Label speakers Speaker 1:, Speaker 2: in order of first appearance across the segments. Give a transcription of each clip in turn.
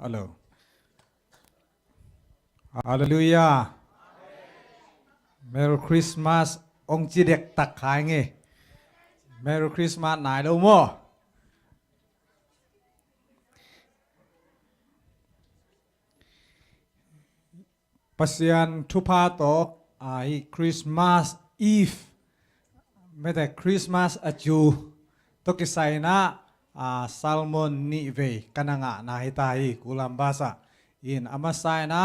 Speaker 1: ฮัลโหลฮาเลลูยาเมรี่คริสต์มาสองค์จีเด็กตักขายไงเมรี่คริสต์มาสไหนดูมั้งปัสยันทุพาโตคริสต์มาสอีฟไม่แต่คริสต์มาสอจูตกิไซนะซัลมอนนิเวกันงะนาฮิตาฮีกุลัมบาสะอินอามาไซนะ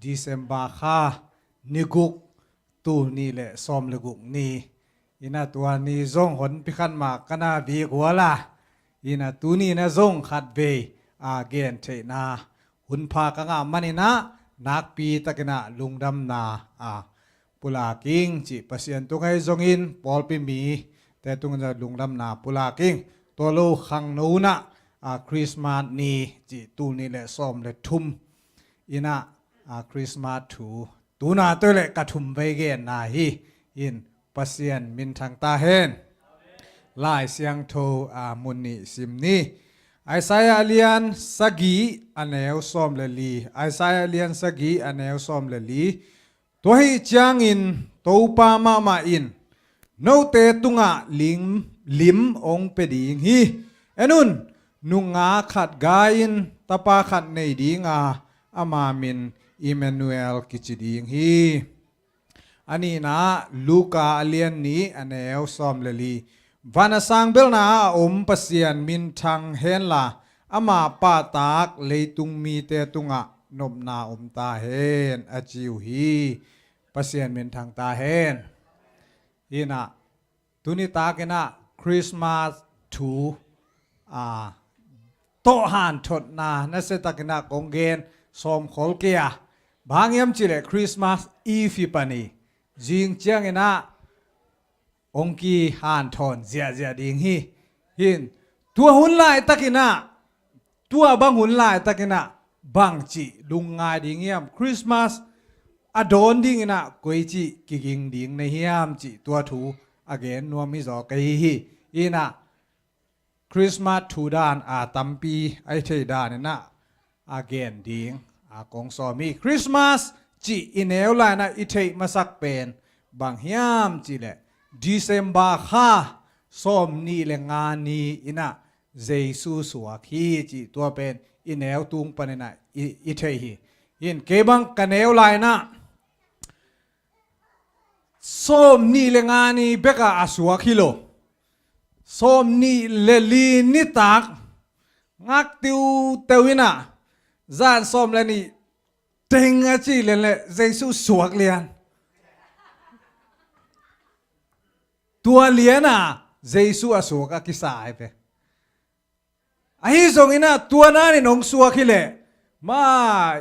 Speaker 1: ดิเซมบาคานิกุกตูนี่แหละซอมเลกุกนี่อินาตัวนี้ซงหนพิขันมากันนาบีกัวละอินาตูนี่นะซงขัดเวเกนเทนาหุนพากังอามันนะนักปีตะกินะลุงดำนาปุลากิงจิปัสยันตุงไอซงอินปอลปิมีแต่ตุงจะลุงดำนาปุลากิงตัวโลขังนูนะคริสต์มาสนี้จิตูนี่แหละซอมเลทุมอินะคริสต์มาสทูตูน่าตัวเล็กกระทุ่มไปเกนนาฮีอินปัสยันมินทางตาเฮนลายเสียงโทมุนนิสิมนี้ไอซายาเลียนสกีอันเอวซอมเลลีไอซายาเลียนสกีอันเอวซอมเลลีตัวให้จางอินตัวปามาอินโนเตตุงะลิมองเปดิงฮีเอนุนนุงาขัดกายินตาปาขัดในดิงอามามินอิมมานูเอลกิจดิงฮีอันนี้นะลูกาเลียนนี้อันเอวซอมเลลีวานาสังเบลนาปัสยันมินทังเฮนลาอามาปาตากเลยตุงมีเตตุงะนบนาตาเฮนอจิวฮีปัสยันมินทังตาเฮนฮีนะตุนิตากินะคริสต์มาสทูโตหันทดนานั่นเสตกินะกงเกนสมขอลเกียบางยามจิเลคริสต์มาสอีฟิปานีจิงเจียงกินะองกีฮันทอนเจียดิงฮีหินตัวหุ่นลายตะกินะตัวบางหุ่นลายตะกินะบางจีลุงงายดิงยามคริสต์มาสอดอนดิงนะกุยจีกิกิงดิงในเฮียมจีตัวถูอเกนนัวมิจอกฮีอีนะคริสต์มาสทูดานตัมปีไอเทดานนะอเกนดิงกงซอมีคริสต์มาสจีอินเอลไลนะอิเทมาสักเป็นบางเฮียมจีเลดิเซมบาคาสอมนี่เลงานีอินะเจสุสวาคีจีตัวเป็นอินเอลตุงปนนะอิเทฮีอินเกบังกันเอลไลนะสอมนี่เลงานีเบกาสวาคิโลสอมนี่เลลีนิตักงักติวเตวินะจานสอมเลนี่เต็งอาจีเลเลเจสุสวกเลียนตัวเลียนะเจสุอสวกกิสายไปไอ้ส่งอินะตัวนั้นนี่นงสวกิเลมา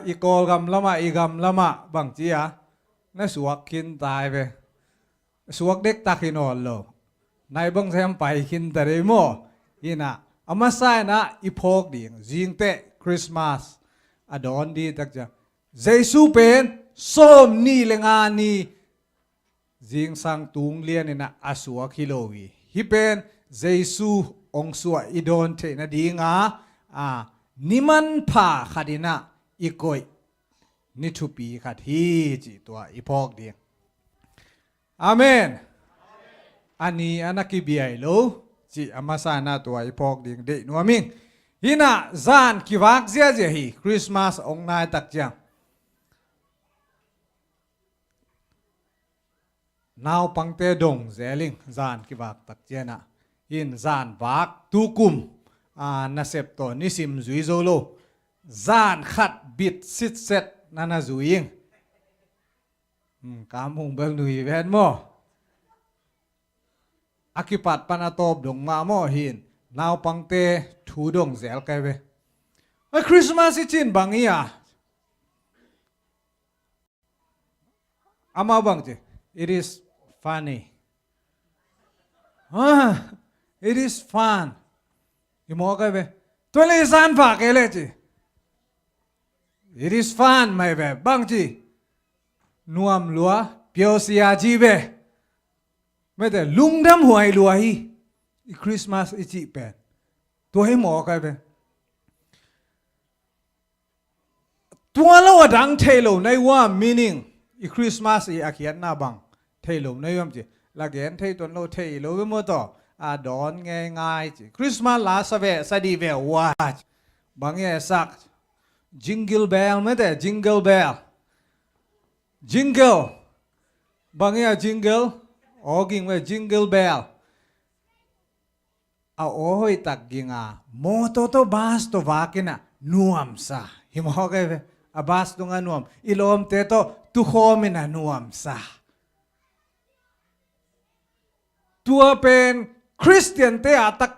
Speaker 1: อีกอลกำละมาอีกำละมาบางจีนั่นสวกกินตายไปสวกเด็กตากินอลโลนายบังเซมไปกินแต่เรโมอีนะอามาไซนะอีพอกดิ่งจิงเตะคริสต์มาสอดอนดีตักจะเจสุเป็นส้มนี่เลงานีจิงสังตุงเลียนนะอาสวะคิโลวีฮิเป็นเจสุองสวะอีดอนเทนะดีงานิมันพาขัดินะอีกอยนิทุปีขัดฮีจีตัวอีพอกเดียงอาเมนอันนี้อันนักกิบีไอโลจีอามาสานาตัวอีพอกเดียงเดนัวมิงฮินะจานกิวักเจียฮีคริสต์มาสองนายตักจังนาวปังเตดงเซลิงจานกิวักตักเจนะอินจานวักตุกุมนาเซปโตนิสิมจุยโซโลจานขัดบิดซิดเซตนานาจุยิงกามหงเบลนุยเวนโมอากิปัดปนาตบดงมาโมหินนาวปังเตทูดงเซลไกเวคริสต์มาสจินบังเอียอามาบังเจ it is funny it is fun อีโมไกเวตัวเลสันฝากเอเลจี it is fun ไม่เวบังจีนวมลัวเปียวเสียจีเวไม่แต่ลุงดำหัวไอลัวฮีคริสต์มาสอีจีเป็นตัวให้หมอไกเว ตัวเราดังเทโลในว่า meaning อีคริสต์มาสอีอาเขียนหน้าบังเทโลในว่าจีละเกนเทตัวเราเทโลไปหมดต่อดอนง่ายๆจีคริสต์มาสลาสเวสดีเวว่าบางอย่างสัก jingle bell ไม่แต่ jingle bell jingle บางอย่าง jingle โอ้กิงว่า jingle bell เอาโอ้ยตักกิงโมโตโตบาสโตวากินะนวมซะหิมฮอกเออบาสตุงานวมอิลอมเตโตตุโคมินะนวมซะตัวเป็นคริสเตียนเตะ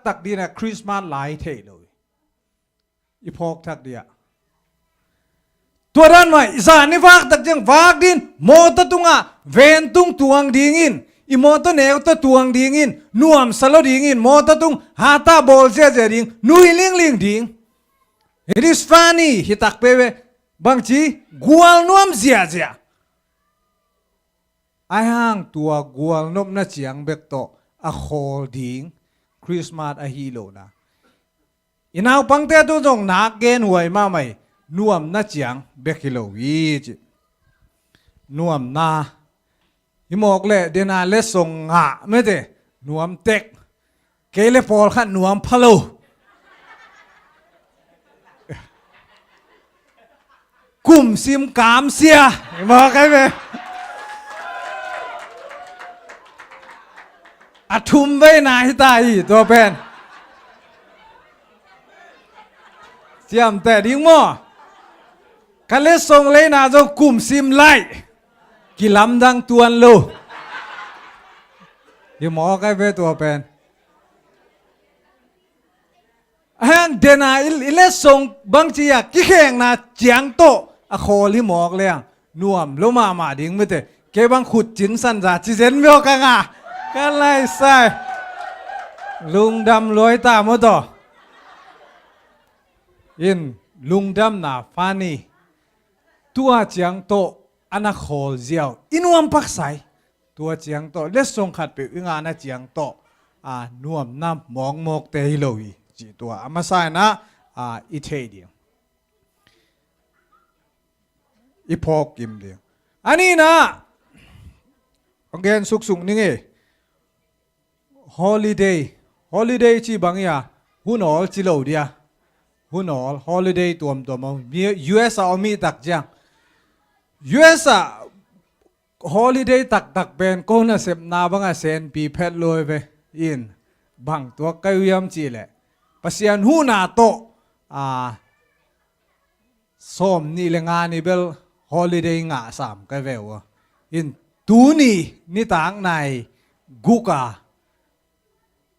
Speaker 1: ตักดีนะคริสต์มาสหลายเทเลยอีพอกทักเดียตัวด้านไม่สานิฟากตักจังฟากดินโมตตุงเวนตุงตวงดิงินอีโมตเนวตตวงดิงินนวมสลดิงินโมตตุงฮาตาบอลเสียดิงนุยลิงดิง It is funny ฮิตักเปเวบางทีกัวลนวมเสียไอห่างตัวกัวลนมน่าเจียงเบกโตอะโคดิงคริสต์มาสอะฮีโลนะอินาวปังเตตุจงนักเกนหวยมาไหมนวมน่าเจียงเบกฮิโลวีจินวมนาฮิมอกเล่เดนาเลสงหะไม่เตนวมเต็กเกเลพอลขันนวมพะโลกุมซิมกามเสียบอกใครไหมอาทุมไว้นายตายตัวเป็นเจียมแต่ดิ้งมั่วกันเลยส่งเลยนาจะกุมซิมไล่กิลำดังตัวลูยังหมอใครเป็นตัวเป็นแห่งเดนาอิเลส่งบางทีอะกิแข่งนาเจียงโตอะโคลิหมอกเลยนวมลงมาดิ้งไม่เตะเก็บังขุดจินสันจ่าจิเซนเมียวกันกันไล่ใส่ลุงดำลอยตามมาต่ออินลุงดำน่ะฟานี่ตัวเจียงโตอันน่ะโคเจียวอินวมปักใส่ตัวเจียงโตเลสส่งขัดไปอึงานะเจียงโตนวมน้ำมองมกเตฮิโลวีจีตัวอามาใส่นะอิเทเดียงอีพอกกิมเดียงอันนี้นะอังเกนสุกนี่ไงholiday จีบางอย่างหุ่นออลจิโลเดียหุ่นออล holiday ตัวมันมี US เอามีตักจัง US holiday ตักเป็นก็น่าเสพนาบางเซนปีเพชรลอยไปอินบางตัวก็ยังจีแหละปัศยานหุ่นโตส้มนี่เลงานนี่เบล holiday งะสามก็เววอินตูนี่ต่างในกุกา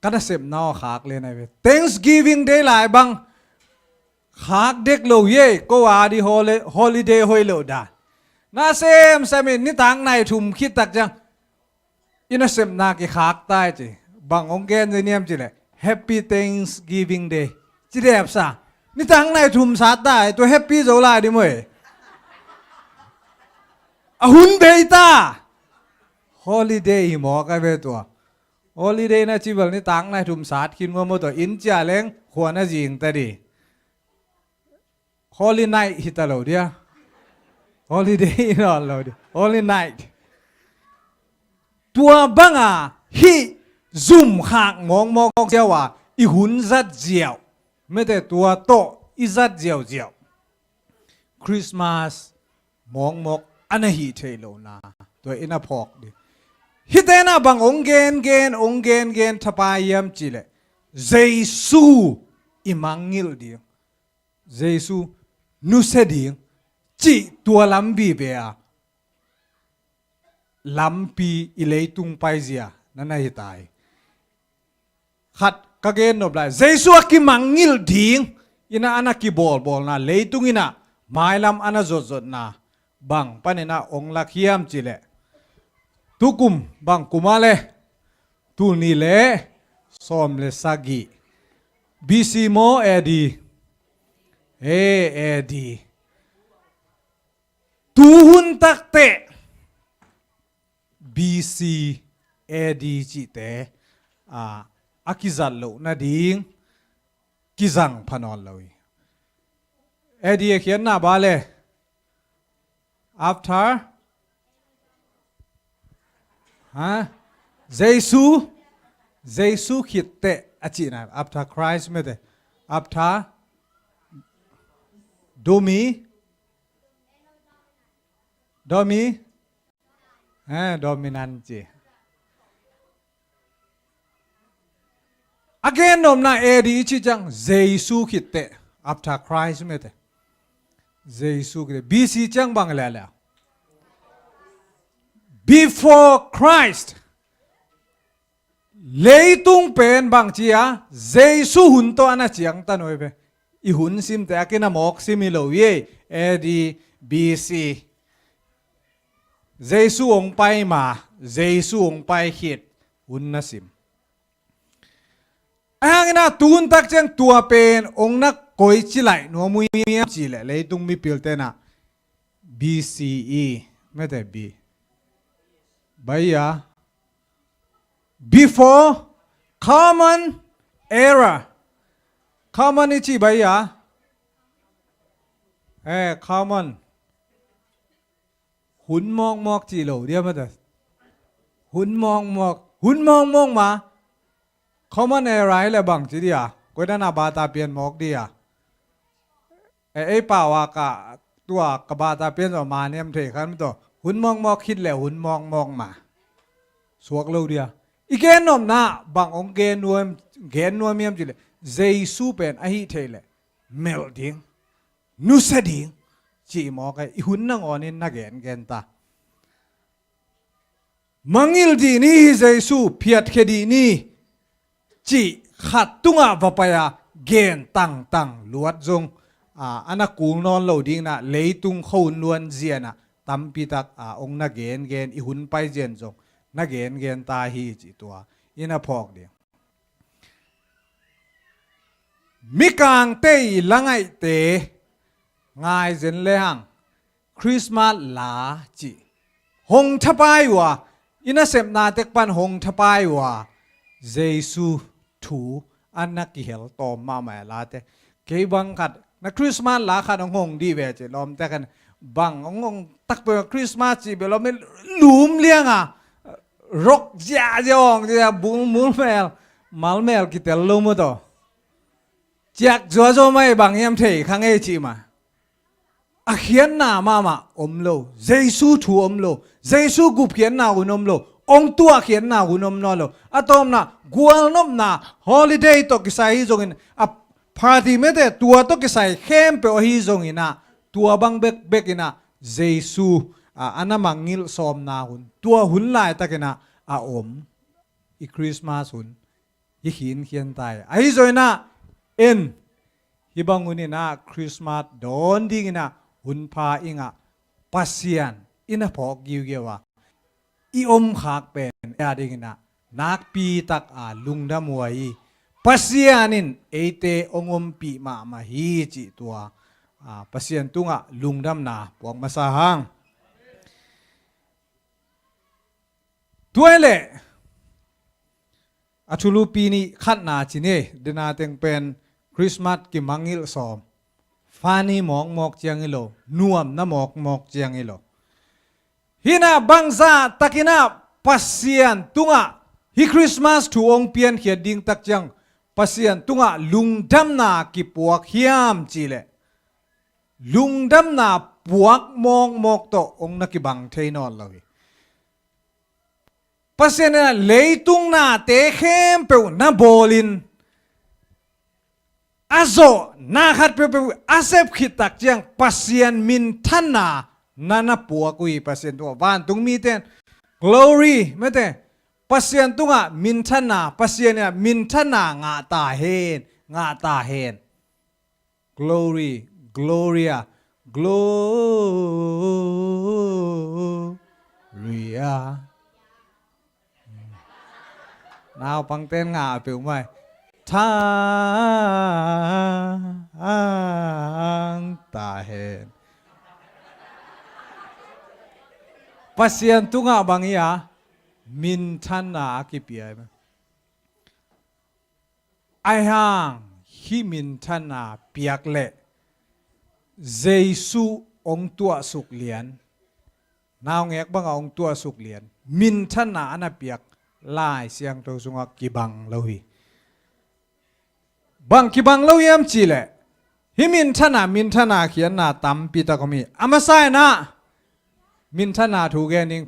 Speaker 1: กันเสพน่าขากเลยนะเว้ Thanksgiving Day หลายบังขากเด็กโลเย่ก็ว่าดี holiday หอยโลดาน่าเสมสมินนี่ต่างในทุ่มคิดตักจังอินเสพนากี่ขากตายจีบางองค์เกณฑ์จะเนียมจีเลย Happy Thanksgiving Day จีเดียบซะนี่ต่างในทุ่มสาตายตัว Happy โจลาดิมวยหุ่นเบต้า holiday หมอกันเวตัวholiday นะจีบนี่ต่างในทุ่มสาดคิดว่าหมดตัวอินจ่าเล้งหัวน่าจิงแต่ดี holy night ฮิตาโลเดีย holiday นอนโลเดีย holy night ตัวบังฮิซุ่มขากมองเจ้าว่าอีหุ่นจัดเจียวไม่แต่ตัวโตอีจัดเจียวคริสต์มาสมองอันนั้นฮิเทโลนาตัวอินาพอกดิฮิตเตน่าบางองเกนทับายามจิเลเยซูอิมังงิลดิเยซูนุเสดิจิตัวลัมบีเบียลัมปีอิเลตุงไปเสียนั่นไงตายขัดกะเกนนบไลเยซูกิมังงิลดิงอินาอันกิบอลนะเลตุงอินาไมลัมอันจดนะบางปันนะองลักยามจิเลทุกุมบางกุมาเลตูนี่เลสอมเลสากีบิซิโมเอดีตูหุนตักเตบีซีเอดีจิเตอากิจัลโลนาดิงกิจังพนอลเลยเอดีเขียนหน้าบาเล after ฮะเยซูคิดเตะอาจินะ after Christ ไม่ได้ after โดมีdominante again นมนาเอดีชิจังเยซูคิดเตะ after Christ ไม่ได้เยซูคิด BC จังบังแล้ว before Christ เลยตุงเป็นบางจีอาเยซูหุ่นตัวน่ะเจียงตันไว้เปอีหุ่นซิมแต่กินน้ำหมอกซิมิโลเย่เอดี BC เยซูองไปมาเยซูองไปขิดหุ่นน่ะซิมอ้างนะตูนตักจังตัวเป็นองนักกอยจิไหลนัวมุยมีจิไหลเลยตุงมีเปิลเตนะ BCE ไม่แต่ B ใบยา before common era common นี่จีใบยาcommon หุ่นมองจีโลเดียวมาแต่หุ่นมองมา common era เลยบางจีเดียก็ได้นาบาตาเปลี่ยนมอกเดียป่าวากะตัวกบาตาเปลี่ยนออกมาเนี่ยมันเถอะมันตัวหุ่นมองคิดแล้วหุ่นมองมาสวกเราเดียอีกแกนนมนะบางองเกนนัวมีมจีเลยเยซูเป็นอหิเทเลเมลดิงนุสดิงจีมอกไอหุ่นนั่งอ่อนินนักแกนตามังอิลดีนี่เยซูเพียดแค่ดีนี่จีขัดตุงะวปายาเกนตั้งลวดจงอันนักกูนอนเหล่าดิ้งนะเลยตุงเขานวลเจียนะตั้มปีตักองนักเกนอีหุ่นไปเจียนจงนักเกนตาฮีจีตัวอินาพอกเดียมิกางเตยละไงเตง่ายเจนเลยหังคริสต์มาสลาจีหงทบายวะอินาเสพนาเต็กปันหงทบายวะเยซูถูอันนักเฮลตอมมาแม่ลาเตเกยบังคัดนักคริสต์มาสลาขัดหงดีเวจลอมแต่กันบังงตักไปคริสต์มาสจีเบลอไม่หลุมเลี้ยงรกจ้าจองจ้าบุ้งมุลเมลมัลเมลกิเตลลุมตัวจากจัวไม่บางยามเทขังเอจีมาอาเขียนหน้ามาอมโลเยซูถูอมโลเยซูกุบเขียนหน้าอุนอมโลองตัวเขียนหน้าอุนอมนอโลอะตอมนะกัวลนมนะฮอลิเดย์ตกิสัยจงอินอะพาร์ตี้ไม่ได้ตัวตกิสัยเข้มเปอฮีจงอินะตัวบังเบกอินะเยซูอันนั้นมังงิลซอมนาหุนตัวหุนลายตะกินะอมอีคริสต์มาสหุนอีขีนเขียนตายไอ้จอยนะเอ็นฮิบังหุนี่นะคริสต์มาสโดนดิ้งนะหุนพาอิงะปัสยานอินะพอกยิวเกว่าอีอมขากเป็นยาดิ้งนะนักปีตักลุงดามวยปัสยานินเอเตองอมปีมาฮีจิตัวปัสยานตุงะลุงดามนาปวงมาสาหังตัวเล่อัชลูปีนี้ขัดนาจินเน่เดนาเต็งเป็นคริสต์มาสกิมังอิลซอมฟานีหมอกเจียงอิโลนัวมน้ำหมอกเจียงอิโลฮินาบังซาตะกินาปัสยานตุงะฮิคริสต์มาสถูองเปียนเขียดดิ่งตักจังปัสยานตุงะลุงดำนากิปวกเฮียมจีเลลุงดำนาปวกมอกโตองนักบังเทนอลเลยปัสยานเลยตุงนาเตเข้มเปวนาโบลินอาโซนาขัดเปวอาเซฟขิตักจังปัสยานมินทันนานาปัวกุยปัสยานตัวบ้านตุงมีเตน glory ไม่เตปัสยานตุงะมินทันนาปัสยานมินทันนางาตาเฮน glory gloria gloria nào bằng tên ngạ biểu mày thang ta hen pasien tu ngạ bằng ya min than na akipia ai hang hi min than na piak le Giêsu ông tua suk lian นาวเงกบังองตัวสุกเลียนมินทนาอันเปียกลายเสียงตัวสุงกิบังเลวีบังกิบังเลวีมจีเลหิมินทนาเขียนนาตัมปีตะกมีอามาไซนะมินทนาถูกแกนิง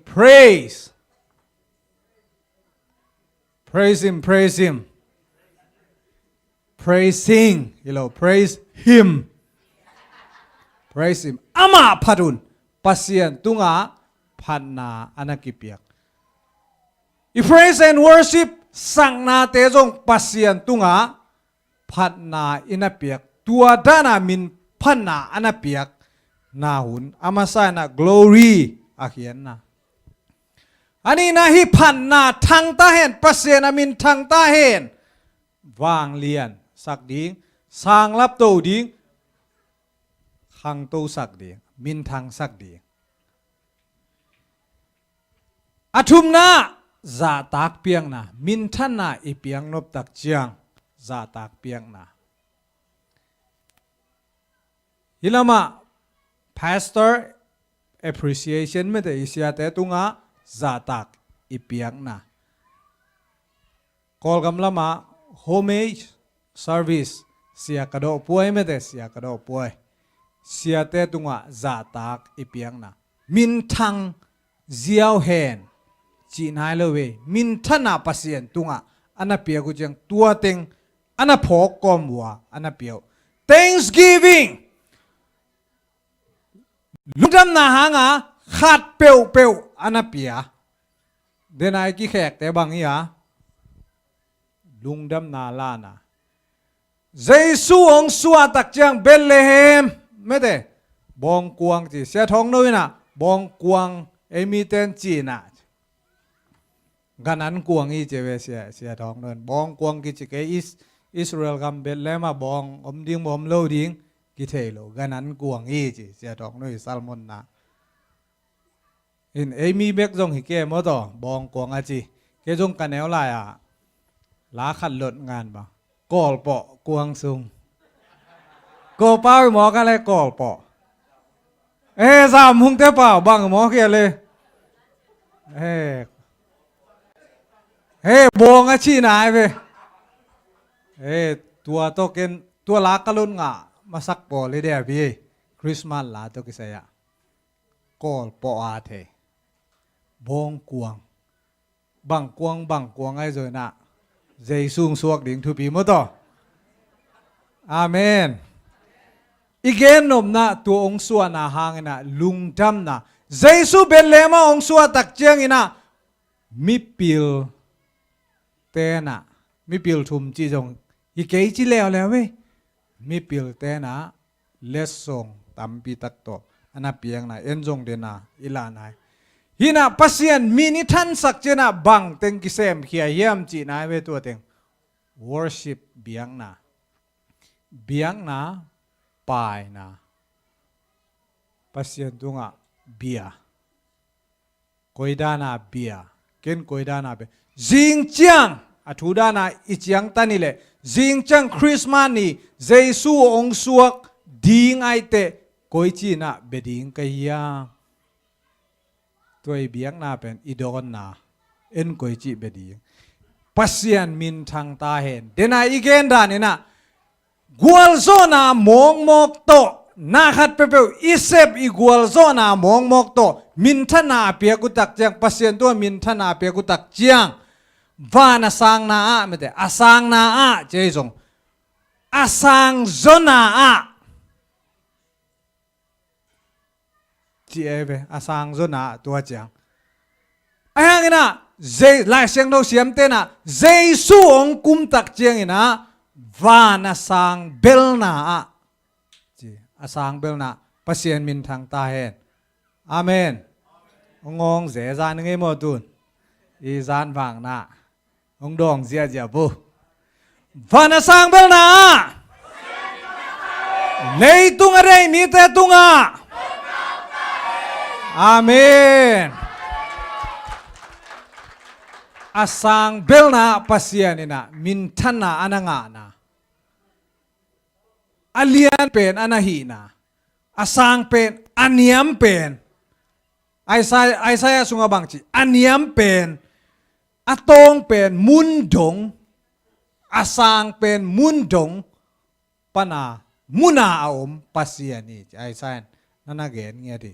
Speaker 1: praise him praising praise him ama padun pasien tunga phanna anakipiak I praise and worship sang na te jong pasien tunga phanna inapiak tua dana min phanna anapiak na hun ama sa na glory akhian na ani na hi phanna thang ta hen pasien amin thang ta hen wang lian sak ding sang lap to ding khang to sak ding min thang sak ding athum na za tak piang na min than na I piang nop tak chiang za tak piang na hilama pastor appreciation me te isia te tunga za tak I piang na kol gam lama homage service sia kado puai me te sia kado puai sia te tunga za tak I piang na min thang ziao hen chi nai lo we min thana pasien tunga ana pia ku jeng tua teng ana phok kom wa ana pio thanksgiving ludam na hanga khat peu ana pia denai ki khek te bang ya lungdam na la na Giêsu ong suwa tak chang Bethlehem mete bong kuang chi sia thong noi na bong kuang emi ten chi na ganan kuang I chewe sia thong non bong kuang ki chi ke Israel gam Bethlehem ma bong om ding mom lo ding ki thelo ganan kuang I chi sia thong noi Salmon na in emi bek jong hi ke mo to bong kuang a chi ke jong kanel la ya la khat lot ngan ba kol po kuang sung ko pao mo ka le kol po zam hung te pao bang mo ke le bong a chi nai ve tua to ken tua la kalun nga masak po le de bi Christmas la to ki saya kol po a the bong kuang bang kuang ai rồi na dây sung suộc đỉnh thu bí mô to amen igen nom na tu ong suwa na hang na lungdam na dây su ben lema ong suwa tak chiang ina mi pil te na mi pil thum chi jong I ke chi leo we mi pil te na les song tam pi tak to ana piang na en jong de na ila nai hina pasien mini than sak chena bang teng ki sem khia hiam chi na we tu teng worship biang na pai na pasien tunga bia koidana bia ken koidana be jing chiang athudana ichiang tanile jing chang Christmas ni Jesu ong suak ding ai te koi chi na beding ka ya toi biang na pen idon na en koi chi beding pasien min thang ta hen dena igen da ni na gwal zona mong mok to na khat pe pe isep I gwal zona mong mok to min thana pia ku tak chiang pasien to min thana pia ku tak chiang vana sang na a me te asang na a che jong asang zona a chi eve asang zona tua chiang ayang ina zai lai siang do siam te na Giêsu ong kum tak chiang ina vana sang bel na a chi asang bel na pasien min thang ta hen amen ngong ze zan ngai mo tun I zan wang na ong dong zia bu vana sang bel na lei tung are mi te tunga amen asang belna pasien ina min thana ananga na alian pen anahi na asang pen aniam pen Isaiah sunga bangchi aniam pen atong pen mundong asang pen mundong pana muna aom pasian ni Isaiah nanagen ngia di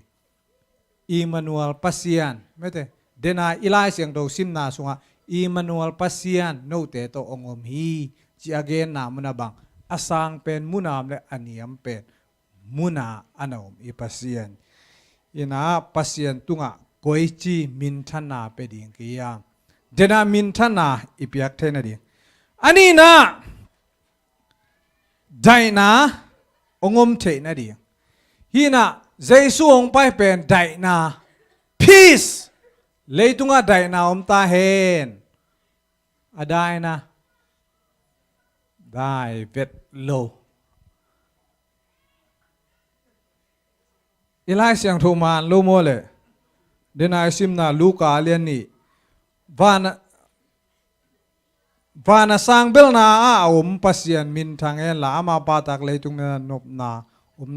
Speaker 1: Emmanuel pasian mete dena ilai siang do simna sunga Emmanuel pasian no te to ongom hi ji again na muna bang asang pen munam le aniam pen muna anom I pasian ina pasian tunga koichi mintana peding kia dena mintana ipiak thena di ani na daina ongom the na di hina Jesu ong pai pen daina peace leitunga daina om ta hen adai na dai vet lo ilai siang thoman lo mo le denai simna luka lian ni vana sang bel na a om pasian min thang en la ama patak leitung na nop na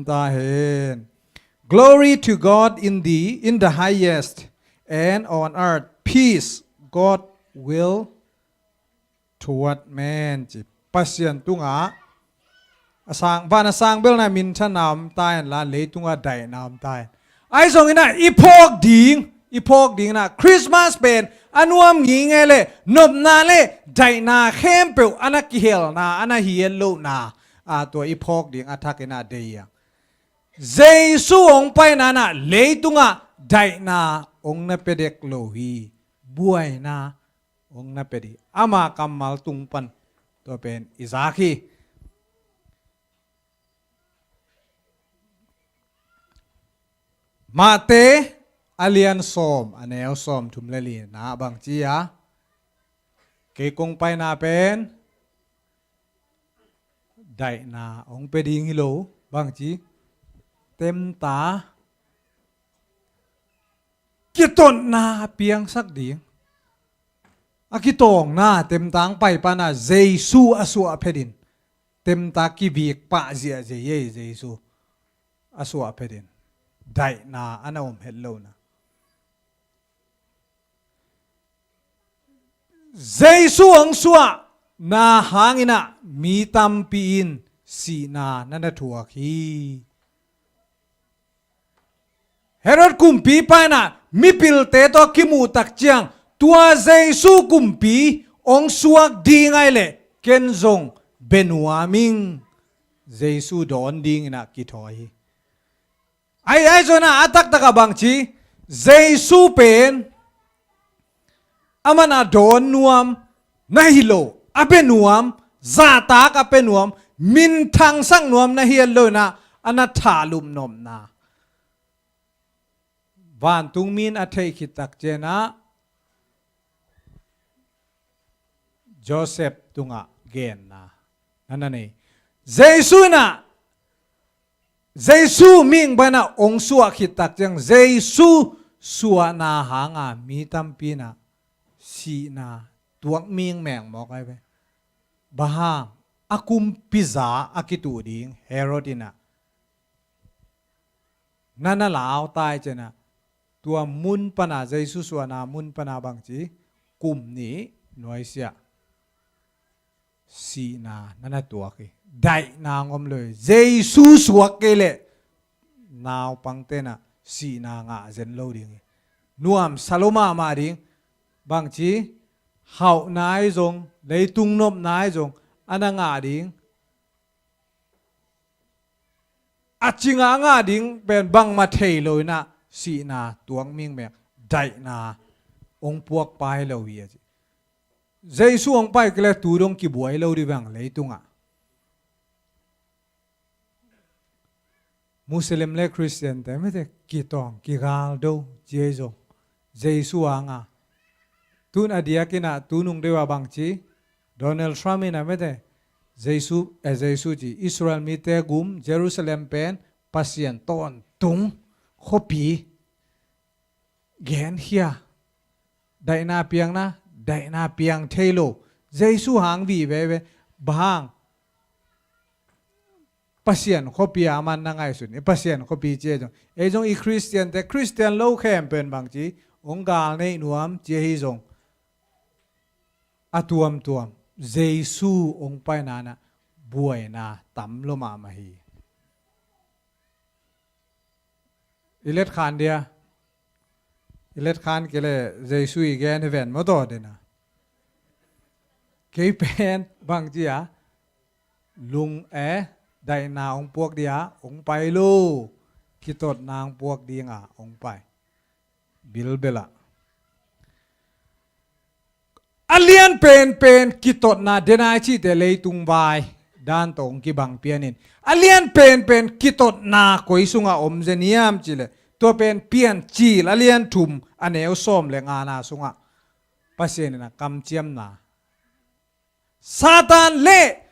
Speaker 1: ta hen glory to God in the highest and on earth peace God will toward man chi pasian tunga asang vana sang bel na min thanam tai la leitunga dai nam tai ai song ina ipok ding na Christmas pen anuam ngi nge le nop na le dai na khem pe ana ki hel na ana hiel lo na a to ipok ding athak ina de ya Jesu ong pai na na leitunga dai na ong na pedek lo hi buai na ong na pedi ama kamal tungpan to pen izaki Mate alian som aneo som thumleli na bang chia ke kong pai na pen dai na ong pe ding hilo bang chi tem ta kiton na piang sak ding akitong na tem tang pai pa na Jesu asua pedin tem ta ki biek pa zia je ye Jesu asua pedin dai na anaom hello na Jesu ang suwa na hangina mi tampiin si na nanatuak hi Herod kumpi pa na mipil te to kimu tak chiang tua Jesu kumpi ong suak di ngay le kenzong benuaming Jesu don ding na kitoy ay so na atak takabang chi Jesu pen amana don nuam nahilo apenuam zatak apenuam mintang sang nuam nahielo na anathalum nom na van tung min athei khitak chena Joseph tunga gen na nanani Jesu ming bana ong suwa khitak chang Jesu suwa na hanga mi tampi na si na tuak ming meng mo kai be bahang akum pizza akitu ding Herodina nana lao tai chena tua mun pana Jesu suwa na mun pana bang chi kum ni noisia si na nana tua ki dai na ngom le Jesu suwa ke le naw pang te na si na nga zen lo ding nuam saloma ma ding bang chi hau nai zong lei tung nop nai zong ana nga ding achinga nga ding ben bang ma thei lo na si na tuang ming mek dai na ong puak pai lo wi Jesu ong pai kle tu dong ki buai lo di bang leitunga Muslim le Christian te me te ki tong ki gal do Jesu anga tun adia kina tunung dewa bang chi Donald Trump ina me te Jesu ji Israel mi te gum Jerusalem pen pasien ton tung khopi gen hia dai na piang thailo Jesu hang vi be bang pasien kopi aman na ngai sun pasien kopi che jong e jong i Christian lo khem pen bang chi ong gal nei nuam che hi jong atuam Jesu ong pai na na buai na tam lo ma ma hi ilet khan dia ilet khan kele Jesu igen event mo to de na ke pen bang chi a lung đại na ông buộc đi á ông bay lu khi tốt na ông buộc đi ngà ông bay bil bela alien pen khi tốt na denai chi te lei tung vai dan tong ki bang pianin alien pen khi tốt na koi sunga om zeniam chi le to pen pian chi alien thum aneu som le nga na sunga pasien na kam chiam na Satan le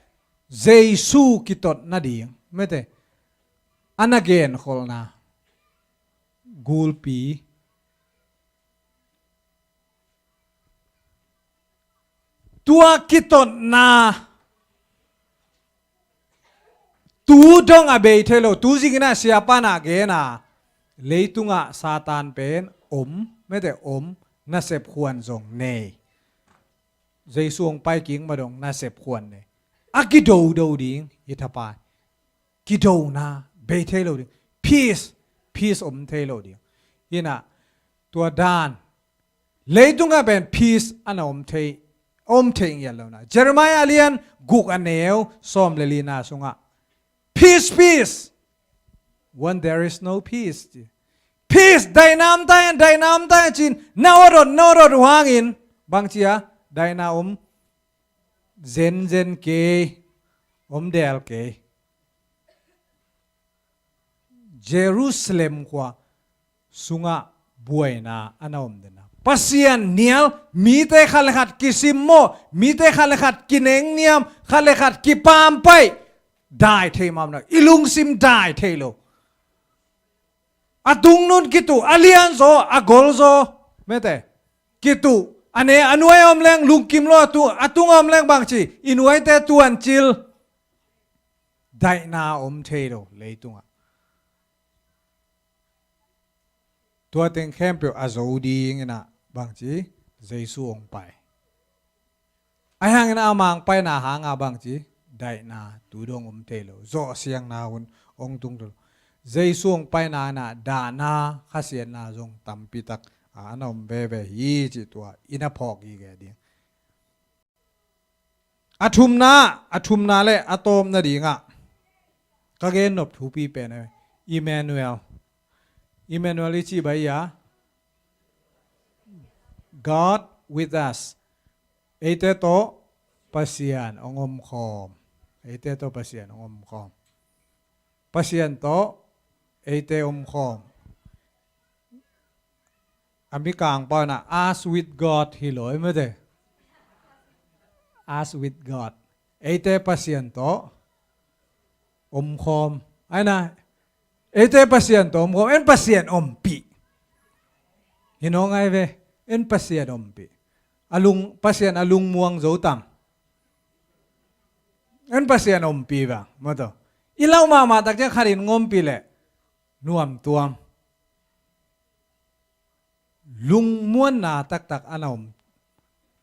Speaker 1: Jesu kitot na ding mete anagen holna gulpi tua kitot na tu dong abe thelo tu jingina siapa na ge na leitunga Satan pen mete na sep khuan jong nei Jesu ong pai king madong na sep khuan nei akido do ding itapa kido na be thelo ding peace thelo ding ina tua dan leitunga ben peace ana thei ya lo na Jeremiah alian guk aneu som lelina sunga peace when there is no peace dainam ta chin naorot hangin bangchia daina zen ke del ke Jerusalem kwa sunga buena anaom dena pasian nial mite khalekhat kisimmo mite khalekhat kineng niam khalekhat kipam pai dai themam na ilung sim dai thelo atung nun kitu alian zo agol zo mete kitu ane anuai om leng lungkim lo atung om leng bang chi inuai te tuan chil dai na thelo leitunga tua teng kempel azodi ngina bang chi Jesu ong pai ai hang na amang pai na hanga bang chi dai na tudong thelo zo siang na hun ong tung do Jesu ong pai na da na khasian na jong tampitak anom bebe hi chi tua ina phok hi ge ding athum na le atom na dinga ka gen nop thu pi pe na Emmanuel chi bai ya God with us ete to pasian ongom khom ete to pasian ongom khom pasian to ete khom ami kang pa na ask with God hi loi me de ask with God ete pasien to khom ai na ete pasien to khom en pasien pi hinong ai ve en pasien pi pasien alung muang zo tam en pasien pi ba mo to ilaw ma tak ja kharin ngom pi le nuam tuam lung muan na tak anom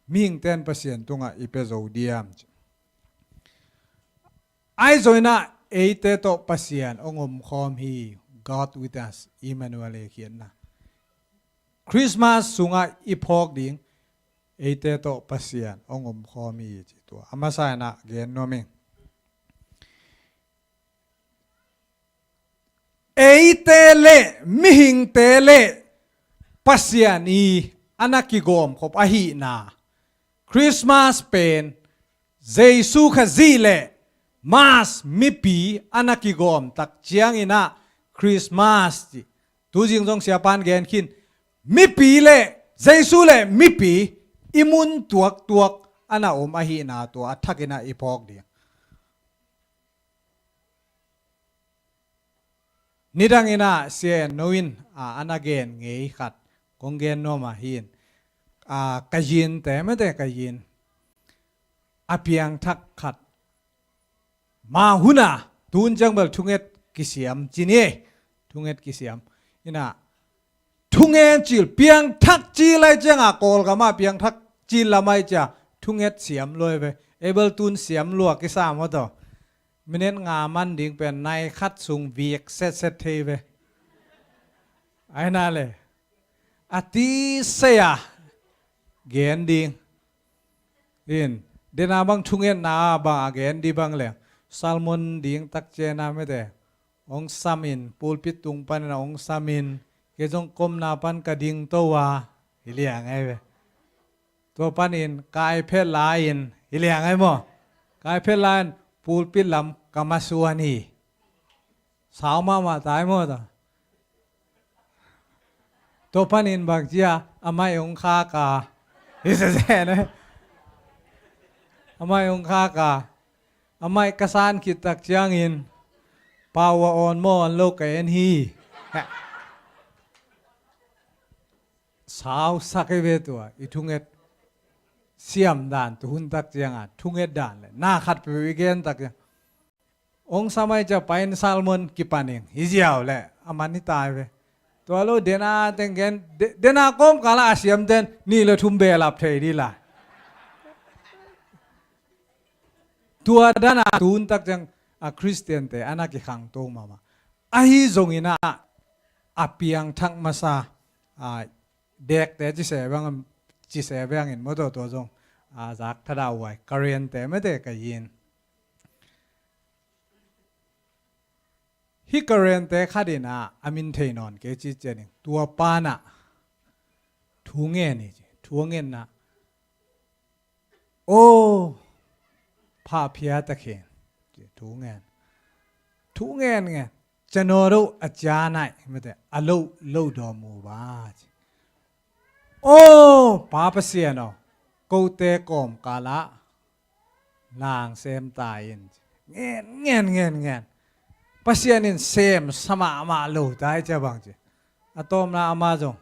Speaker 1: ming ten pasien tunga ipezo diam ai zoina eite to pasien ongom khom hi God with us Emmanuel khian na Christmas sunga iphok ding eite to pasien ongom khom hi chi to amasa na gen noming eite le mihing te le pasiani anakigom khop ahi na Christmas pen Jesu khazile mas mipi anakigom tak chiang ina Christmas tu jing jong siapan gen khin mipi le Jesu le mipi imun tuak ana ahi na to athakina ipok dia nidang ina se noin anagen ngei khat konggen no ma hin kayin te me te kayin apiang thak khat ma huna ตุนจังเบลทุงเอ็ดกิเสียมจีนี่ทุงเอ็ดกิเสียมอินะทุงเอ็ดจิลเปียงทักจีไรจังอ่ะกอลกามาเปียงทักจีละไม่จ้ะทุงเอ็ดเสียมลอยไปเอเบลตุนเสียมลวกกิสามว่าต่อมิเนตงามันดิ่งเป็นนายคัดสุงวีกเซตเซตเทไปไอ้นั่นเลยอติเสียเกนดิ่งอินเดนาบังทุงเอ็ดนาบังเกนดีบังเลยซัลมอนดิ่งตักเจนาไม่ได้องซามินปูลปิตุงปันนะองซามินเกจงกลมนาปันกระดิ่งตัวฮิเลียงไงเว้ตัวปันอินกายเพลลายินฮิเลียงไงมั้งกายเพลลานปูลปิดลำกามาสวนีสาวมาตายหมดตัวปันอินบักจียอาไม่องคากาฮิเสเนะอาไม่องคากาอาไม่กษานคิดตักเจียงอินปาวออนมอนโลกเอ็นฮีสาวสักเวตัวอีทุงเอ็ดเสียมด่านตุนตักเจียงอ่ะทุงเอ็ดด่านเลยน่าขัดไปวิเกนตักองสมัยจะไปในซัลมอนกิปานิงฮิจิเอาแหละอามันนี่ตายไปตัวเราเดน่าเต็งเกนเดน่าก้มกาลาเสียมเดนนี่เลยทุ่มเบลับเทดีละตัวด้านตุนตักเจียงคริสเตียนแต่อันนั้นกี่ครั้งโตมาไอ้จงอินะอาเปียงทั้งมาซาเด็กแต่จีเสบางจีเสบางอินมดตัวจงจากทัดเอาไว้กเรียนแต่ไม่ได้กยินฮิกเรียนแต่ข้าดินะอามินเทนอนเกจิเจนิงตัวปานะทุงเงินนี่ทุงเงินนะโอ้พาเพียตะเขียนทุงเงินไงจะนอรุอาจารย์ไหนไม่ได้อโลดอมูบาโอ้ป้าเปเสียนอกูเตะกอมกาละนางเซมตายเงินเปเสียนินเซมสมาโลตายจะบางจีอะตอมนาอามาจง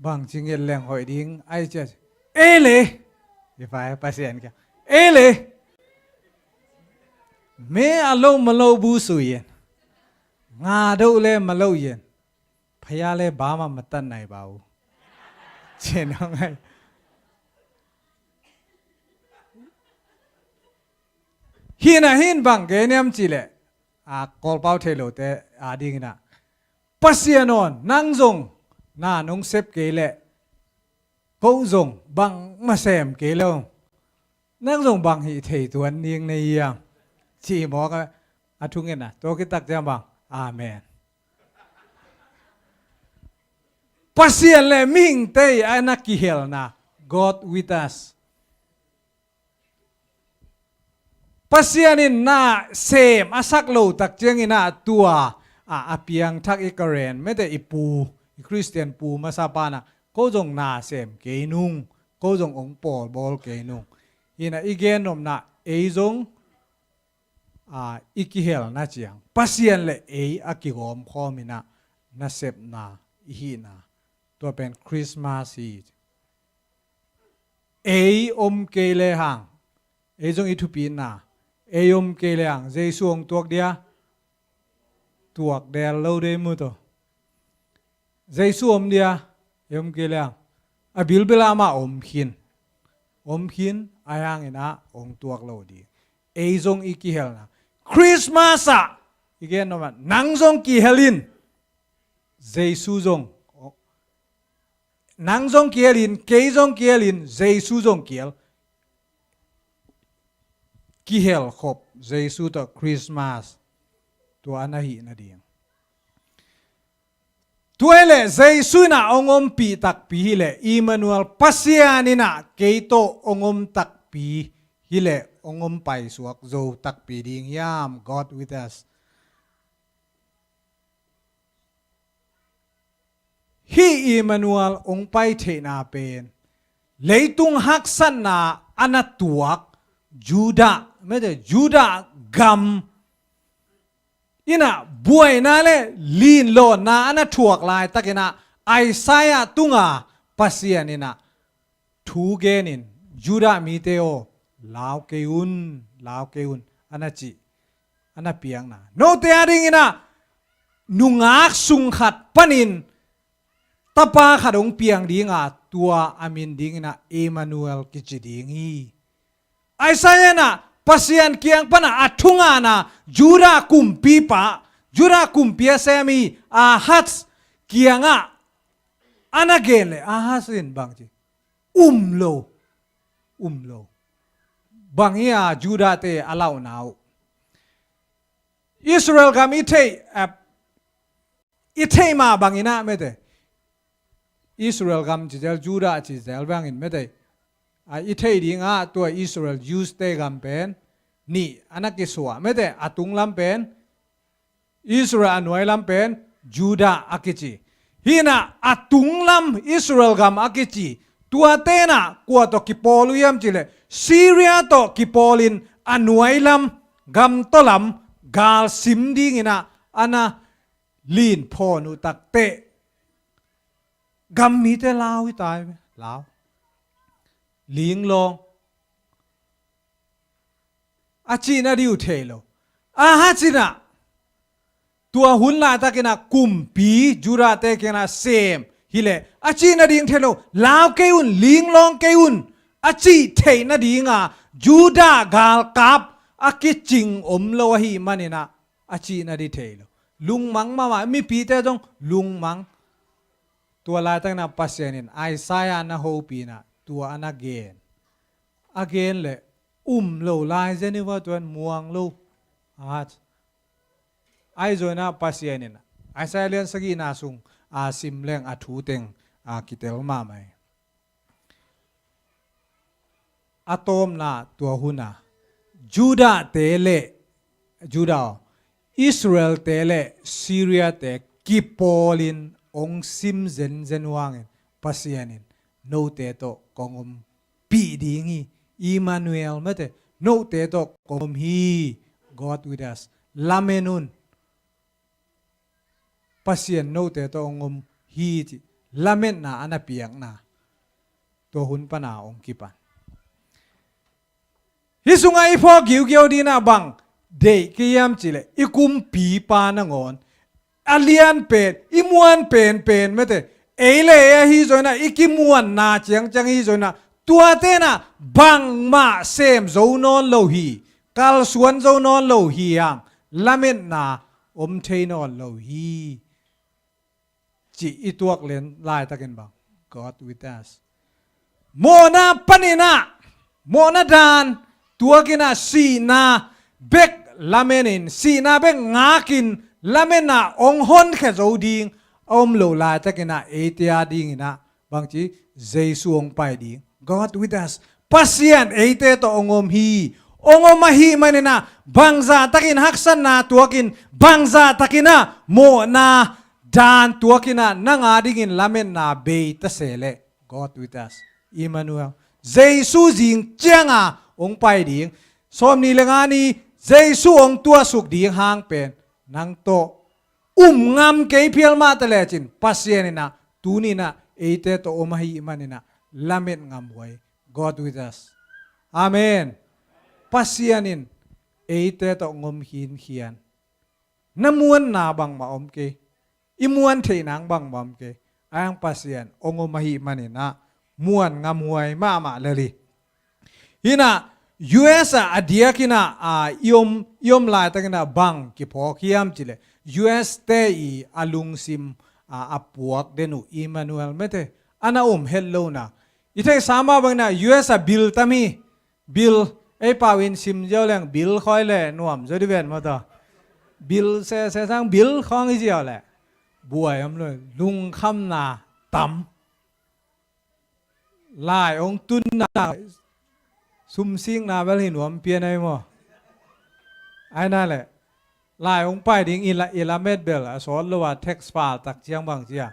Speaker 1: บางจีเงินแรงหอยดิ้งไอเจเอเลยยี่ไปเปเสียนกันเอเลยเมื่อโลมาโลบูสุยนงาดูเลยมาโลเย็นพยาเลยบ้ามาตันไหนบ้าวเช่นยังไงหินบังเกเนียมจีเล่กอลเป้าเทโลเตดิ่งนะปัสยานอนนั่งจงน่านงเซฟเกเล่กูจงบังมาเซมเกลนั่งจงบังหิเทตัวนิ่งในยังชีบอกว่าอาทุงเงินนะตัวกิตักจะบังอาเมนปัสยานเลมิงเตยอานักกิเฮลนะ God with us ปัสยานินน่าเซมอาศักโลตักเจียงอินาตัวอาเปียงทักอิกเรนไม่ได้อิปูคริสเตียนปูมาซาปานะก็จงน่าเซมเกนุงก็จงองปอลบอลเกนุงอินะอีเกนนมนะเอจงอิกิเฮลนะเจียงปัสยานเลอากิโกมคอมินะนาเซปนาอีนาตัวเป็นคริสต์มาสอีอมเกเลหังจงอิทุปีนายมเกลียงเจสวงตัวเดียตัวเดียเราเดมุตเจสวมเดียยมเกลียงบิลเบลามาอมขินอายังอินะองตัวเราดีจงอิกิเฮลนะคริสต์มาสอีกนมันนังจงกิเฮลินเจสุจงนังจงกิเฮลินเกจงกิเฮลินเจสุจงกิเฮลกิเฮลขบเจสุตัวคริสต์มาสตัวอันนั้นนาดีตัวเล่เจสุน่ะองค์ปีตักปีเล่อิมมานูเอลปัสยานิน่ะเกยโตองค์ตักปีฮิเล่องค์ไปสวกโจตักปีดิ่งยาม God with us ฮีอิมมานูเอลองไปเทนาเป็นเลยตุงฮักสันนาอันตัวยูดาไม่ได้ยูดากัมอินะบวยนาเลลีนโลนาอันถ่วกลายตะกินะไอไซยาตุงาปัสยานินะทูเกนินยูดามีเตโอลาวเกอุนอันนั้นจี อันนั้นเปียงนะโนเตียดิ่งนะนุงักสุงขัดปนินตาปาขัดองเปียงดิ่งอ่ะตัวอามินดิ่งนะเอมานูเอลกิจดิ่งฮีไอซายนะปัสยันเกียงปนะอัทุงานะจูราคุมปีปะจูราคุมปีเสมีอาฮัตเกียงอ่ะอันนั้นเกลเลยอาฮัสินบางทีโลบางอย่างจูราเตอลาวนาวอิสราเอลกามิเทอิเทมาบางอินะไม่ได้อิสราเอลกามจิเจลจูราจิเจลบางอินไม่ได้อิเทดิ่งตัวอิสราเอลยูสเตกัมเป็นนี่อันนั้นกิสวะไม่ได้อตุงลำเป็นอิสราเอลหน่วยลำเป็นจูดาอากิจิฮินะอตุงลำอิสราเอลกามอากิจิตัวเตนะกว่าตัวกิปอลุยามจิเลซีเรียตัวกิปอลินอหน่วยลำกัมโตลำกาลซิมดิ่งนะอันน่ะลีนพอนุตักเตกัมมีแต่ลาวตายไหมลาวลิงลองอาจีน่าดิวเทโลฮัจินะตัวหุ่นลาตะกินะกุมปีจูราเตกินะเซมฮิเลอาจีน่าดิงเทโลลาวเกยุนลิงลองเกยุนอาจีเทน่าดิงจูดากาลกับอากิจิงโลหิมันนี่นะอาจีน่าดิเทโลลุงมังมามีปีเตจงลุงมังตัวลาตะกินะปัสยานินไอซายานะโฮปีนะตัวอนาเกนเลยโลลายเจนี่ว่าตัวมัวงโลไอโจน่าปัสยานินไอซายเลียนสกีนาซุงซิมเลงทูเต็งกิเตลมาไหมอะตอมนาตัวหุนาจูดาเตเลจูดาอิสราเอลเตเลซีเรียเตกิปอลินองซิมเซนวางปัสยานินโนเตโตกองปีดิ่งอิมานูเอลไม่ใช่โนเตโตกองฮี God with us ลาเมนุนปัสยันโนเตโตกองฮีจิลาเมนนาอันเปียงนาตัวหุ่นปนาองกิปันฮิสุงไอพอกิวเกียวดีนาบังเด็กกิยามจิเลอิคุมปีปานงอนอเลียนเป็นอิมวนเป็นไม่ใช่เอเลฮีโซนะอิกิมวนนาเจียงจังฮีโซนะตัวเตนะบังมาเซมโซนอนโลฮีกัลสวนโซนอนโลฮียังละเมนนาเทนอนโลฮีจีอิตัวกเลนลายตะกันบัง God with us โมนาปนินะโมนาดานตัวกินะสีนาเบกละเมนินสีนาเบกงากินละเมนาองฮอนแค่โซดิงโลลายตะกินะเอเตียดิงนะบางทีเจสุองไปดิง God with us ปัสยันเอเตโตฮีมาฮีมันนะบังซาตะกินฮักสันนาตัวกินบังซาตะกินะโมนาดานตัวกินะนังอาดิกินละเมนาเบยตะเสเล God with us อิมานูเอลเจสุจิงเจียงองไปดิงสมนี้เลงานีเจสุองตัวสุกดิงหางเป็นนังโตงามเกยเพียลมาตะเลจินปัสยันนะตูนี่นะเอเตโตมาฮีมันนะละเมนงามไว้ God with us Amen ปัสยันินเอเตโตงมหินเขียนน้ำมวนนาบังมาเกอิมวนเทนังบังมาเกอังปัสยันองมาฮีมันนะมวนงามไว้มาเลยฮินะ US อดียกินะยมลายตะกินะบังกิพอขียมจิเล US เตอีอลุงซิมอปวกเดนุอิมานูเอลไม่เตอันน่ะเฮลโลนะอีเทสามาบังนะ US บิลตามีบิลไอปาวินซิมเจ้าแรงบิลคอยเล่นวมจะได้เวียนมาต่อบิลเสสังบิลของอีเจ้าแหละบัวอำเลยลุงคำนาต่ำลายองตุนนาซุ่มซิงนาเวลหินวมเปียนไอมั้งไอ้นั่นแหละลายองไปดิ้งอิลาเมดเบลสอนเลยว่าเท็กซ์ฟาตักเชียงบางเจีย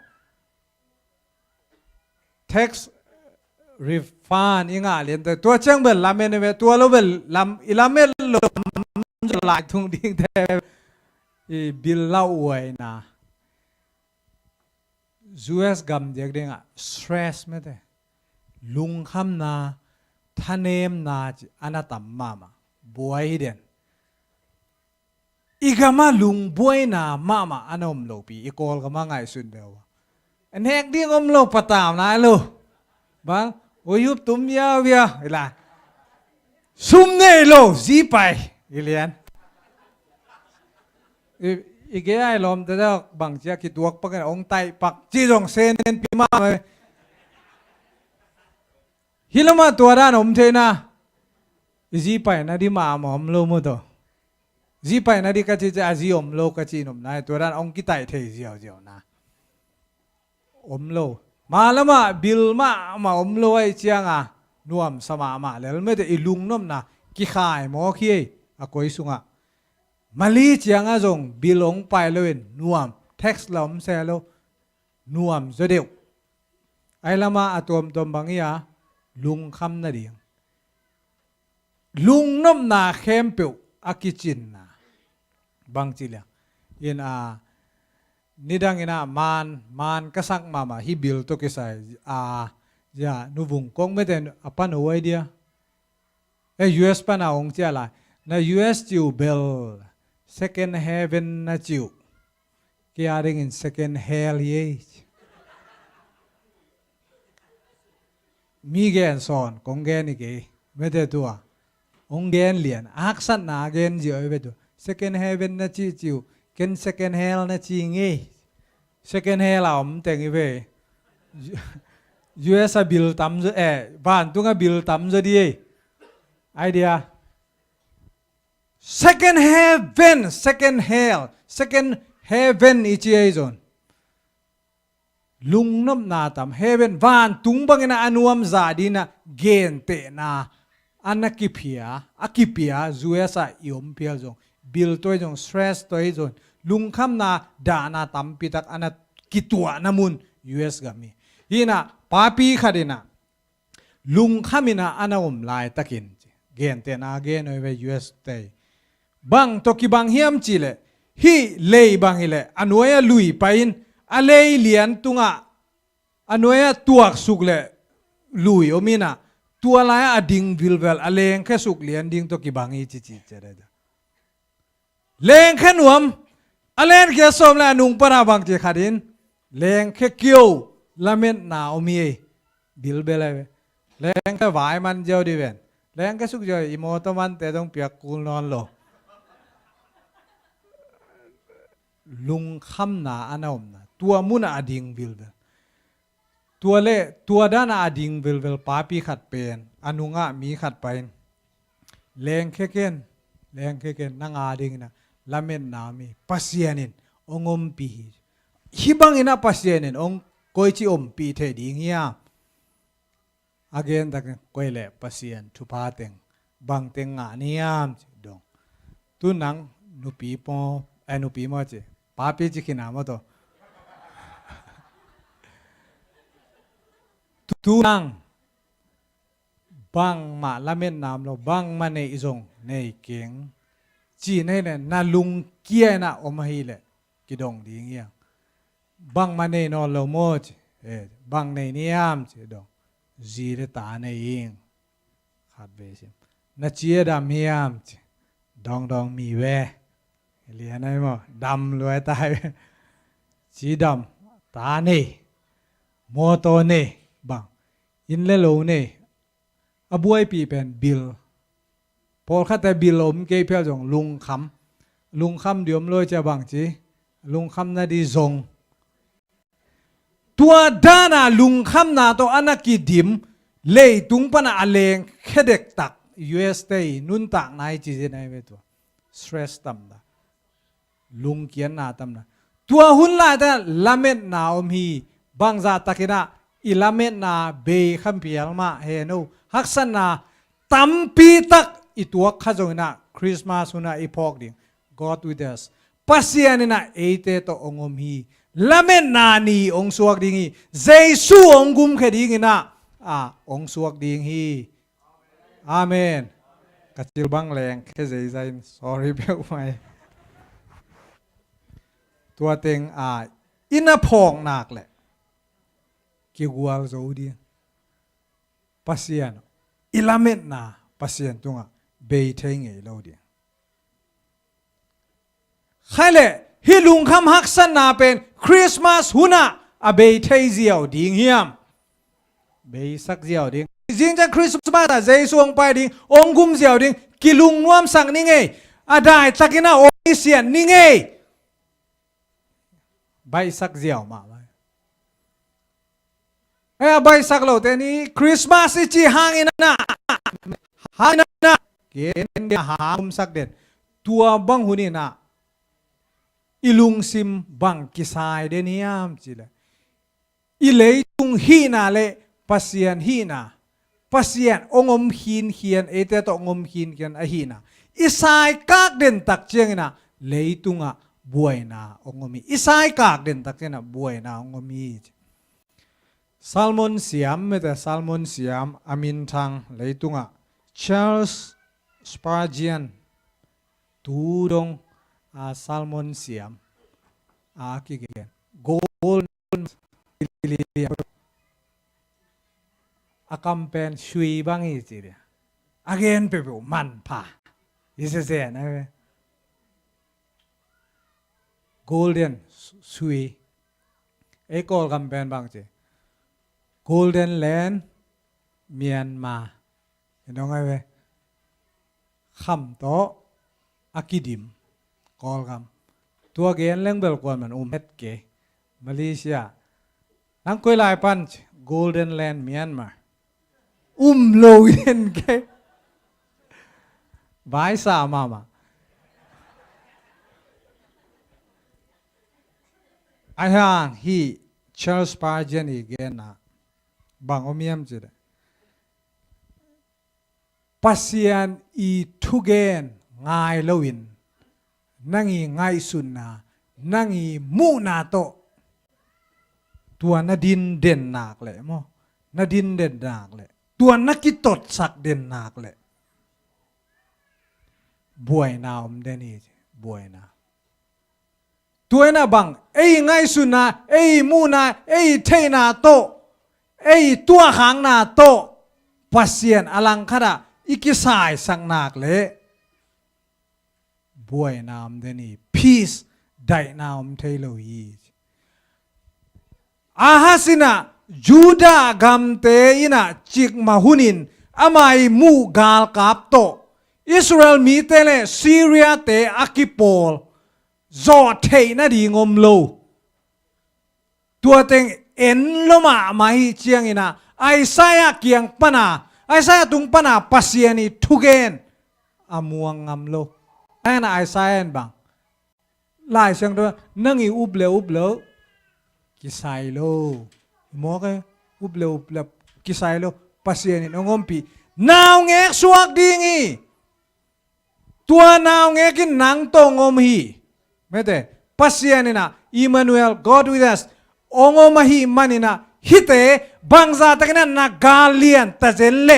Speaker 1: เท็กซ์รีฟานอิงาเลียนแต่ตัวเชียงเบลลาเมนเวตัวเราเบลลำอิลาเมดลมจะลายทุ่งดิ้งแต่บิลเล่าอวยนะจูเอสกัมเด็กเด้งสเตรสไม่ได้ลุงคำนาทะเนมนาอันนั้นต่ำมาบัวฮิเดน igama lung buay na mama anom lo pi ikol ka mga isun bewa an hek di ngom lo patam na lo bang uyup tum ya ila sumne lo zipai ilian ige ai lom te da bang chia ki tuak pa kan ong tai pak chi jong sen nen pi ma hilama tuara nom the na zipai na di ma mom lo mo to zipai na di ka chi ja zi om lo ka chi nom na tuara ong ki tai the ziao ziao na om lo malama bil ma om lo ai chianga nuam sama ma lel me te ilung nom na ki khai mo khi a koi sunga mali chianga jong bilong pai loin nuam tax lom se lo nuam zo deu ai lama atom tom bangia lung kham na ding lung nom na khem pe a kitchen na bang chilia in a nidang ina man kasak mama hi bil to kisai a ya nuvung kong meten apan oi dia US pa na ong chia la na US chiu bel second heaven na chiu kia ring in second hell ye mi gen son kong gen ke mete tua ong gen lian aksan na gen ji oi betu second heaven na chiu ken second hell na chi nge second hell om teng i ve US a bil tam zo ban tunga bil tam zo di idea second heaven ichi ai zon lung nom na tam heaven van tung bang na anuam za di na gen te na anakipia akipia zuesa iom pia zong bil toy jong stress toy zon lung kham na da na tam pitak ana kitua namun US gami hina papi khadina lung khamina ana lai takin gen te na gen oi ve US te bang to ki bang hiam chile hi lei bang ile anoya lui pain alei lian tunga anoya tuak sukle lui omina tuala ading vilvel aleng khe suk lian ding to ki bang hi chi chi chere leng khanuam alen ke som la nung para bang che khadin leng khe kyo lamen na omi bil bele leng ka vai man jo di ven leng ka suk jo imo to man te dong piak kul non lo lung kham na anom na tua muna ading bil bel tua dana ading bil bel papi khat pen anunga mi khat pain leng kheken nanga ding na lamen na mi pasianin ongom pi hibang ina pasianin ong koi chi om pi the ding ya again tak koi le pasian thu pa teng bang teng nga niam dong tu nang nupi po nupi mo che papi chi khina mo to tu nang bang ma lamen nam lo bang ma nei izong nei keng chi nei le na lung kia na om hi le kidong ding ya bang ma nei no lo mo che bang nei niam che dong ji re ta nei ing khat be sim na chia da miam che dong mi we lian ai mo dam loi tai chi dam ta nei mo to nei bang in le lo nei abuai pi pen bil pol khata bil om ke phel jong lung kham diom loi cha bang chi lung kham na di zong tua dana lung kham na to anaki dim lei tung pana aleng khedek tak US te nun tak nai chi je nai ve to stress tam da lung kian na tam na tua hun la da lamet na om hi bang za takina ilamet na be kham pial ma he no haksan na tampi tak ituak khajong na Christmas una ipok ding God with us pasianina eite to ongom hi lamet na ni ong suak ding hi jesu ong gum khading ina ong suak ding hi amen kachil bang leng khe jei zain sorry be mai tua teng ina phong nak le ki gwal zo di pasian ilamet na pasian tunga be theng e lo di ใครเลยฮิลุงคำฮักษณาเป็นคริสต์มาสหุนะอเบยเทเซียวดิ่งเฮียมเบยสักเซียวดิ่งจริงจังคริสต์มาสใจสวงไปดิ่งองกุมเซียวดิ่งกิลุงนวมสักนี่ไงอาได้ตักินาโอนิเซียนนี่ไงใบสักเซียวมาใบสักเหล่าแต่นี้คริสต์มาสจีหางอินนะหางอินนะเกณฑ์หางสักเด่นตัวบังหุนี่นะอิลุงซิมบังกิสายเดนิยามจิละอิเลยตุงฮีนาเลปัสยันฮีนาปัสยันองอมหินเขียนเอเตตองอมหินเขียนอฮีนาอิสายกากเด่นตักเจียงนะเลยตุงะบวยนาองอมีอิสายกากเด่นตักเจียงนะบวยนาองอมีSalmon Siam ไม่แต่ Salmon Siam อามินทางเลยตุงะ Charles Spurgeon ตูดงSalmon Siam กี่เกน Gold อากัมเป็นชุยบางอีจีเดียagain เปรี้ยวมันผ่ายิ่งเสียนะเว้ย Golden ชุยกอลกัมเป็นบางจีGolden Land เมียนมาเห็นไหมเว้ยคำโตอากิดิมกอลคำตัวเกณฑ์เล่งเบลกวนมันเฮ็ดเกมาเลเซียนั่งคุยหลายปัน Golden Land เมียนมาโลเย็นเกบายสามาไอ้ห่างฮีCharles Spurgeon อีกเกณฑ์นะบางอมีมจีดปัสยันอีทุเกนง่ายลวินนั่งอีง่ายสุนนานั่งอีมูนาโตตัวนาดินเด่นหนักเลยมั้งนาดินเด่นหนักเลยตัวนักกิตดสักเด่นหนักเลยบวยนาวมเดนี่บวยนาตัวน่ะบังง่ายสุนนามูนาเทนาโตตัวหางนาโตปัสยันอลังคดาอีกิสายสังนักเลยบวยนามเดนี่ peace ได้นามเทโลยีอาฮัสินะจูดากัมเตอินะจิกมาหุนินอามัยมูกาลกับโตอิสราเอลมีเตเลซีเรียเตอากิโปลจอดเทนะดีงมโลตัวเต็งเอ็นลมาไม่เชียงอินะไอซายาเกียงปนาไอซายาตุงปนาปัสยานีทุเกนอามัวงำโลไอ้น่ะไอซายนบังไล่เสียงตัวนั่งอีอุบเลกิไซโลมอกอุบเลกิไซโลปัสยานีนงมปีนาวเงกสวกดีงี้ตัวนาวเงกินนังโตงมฮีไม่แต่ปัสยานีนะอิมมานูเอล God with usองอมาฮีมันนะฮิเตบังซาตะกันนะกาเลียนตะเจเล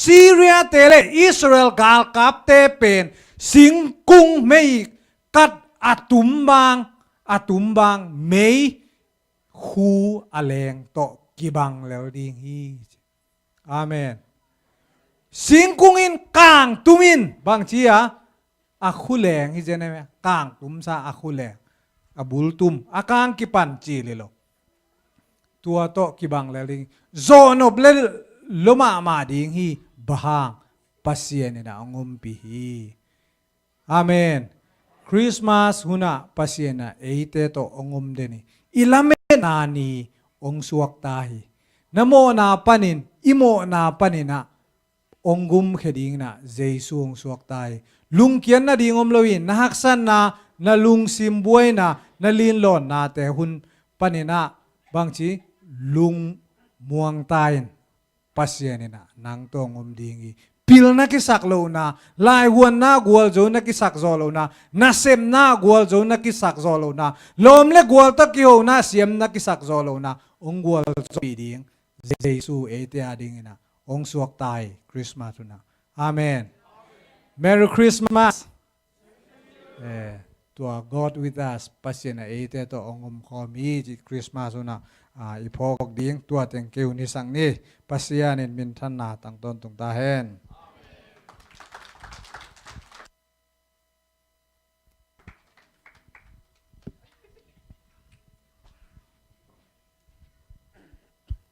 Speaker 1: ซีเรียเตเลอิสราเอลกาลกับเตเป็นสิงกุงไม่กัดอาตุมบางไม่คูอเลงโตกีบังแล้วดีฮีอาเมนสิงกุงอินกางตุมินบางทีอาคุแรงฮิเจเนไหมกางตุมซาอาคุแรงอาบุลตุมอากางกิปันจีเลยโลตัวโตกีบังแล้วดิโซนอบเลลมาดิงฮีบางปัสยานีนะองมปีฮีอาเมนคริสต์มาสหุนะปัสยานะเตโตองมเดนีอิลาเมนานีองสวกตาฮีนโมนาปนินอิโมนาปนินะองกุมเขดิงนะเจสุองสวกตาฮีลุงเกียนนะดิงอมลวินนะฮักซันนะลุงซิมบวยนะลินหลอนนะแต่หุนปนินะบางทีลุงม่วงตายปัสยานีนะนางตองอมดิงีพิลนักสักโลนะลายวันนักวัวโจนักสักโซโลนะนาเซมนักวัวโจนักสักโซโลนะลมเล็กวัวตะกี้โอนะเสียมนักสักโซโลนะองวัวโจปีดิ้งเจสูเอเตียดิ้งนะองสวกตายคริสต์มาสนะอาเมน Merry Christmas ตัว God with us ปัสยานะเอเตียตัวองคอมีจิคริสต์มาสนะอีพอกดิ้งตัวเต็งเกี่ยวนิสังนี้ปัสยานินมินทันนาตั้งต้นตรงตาเห็น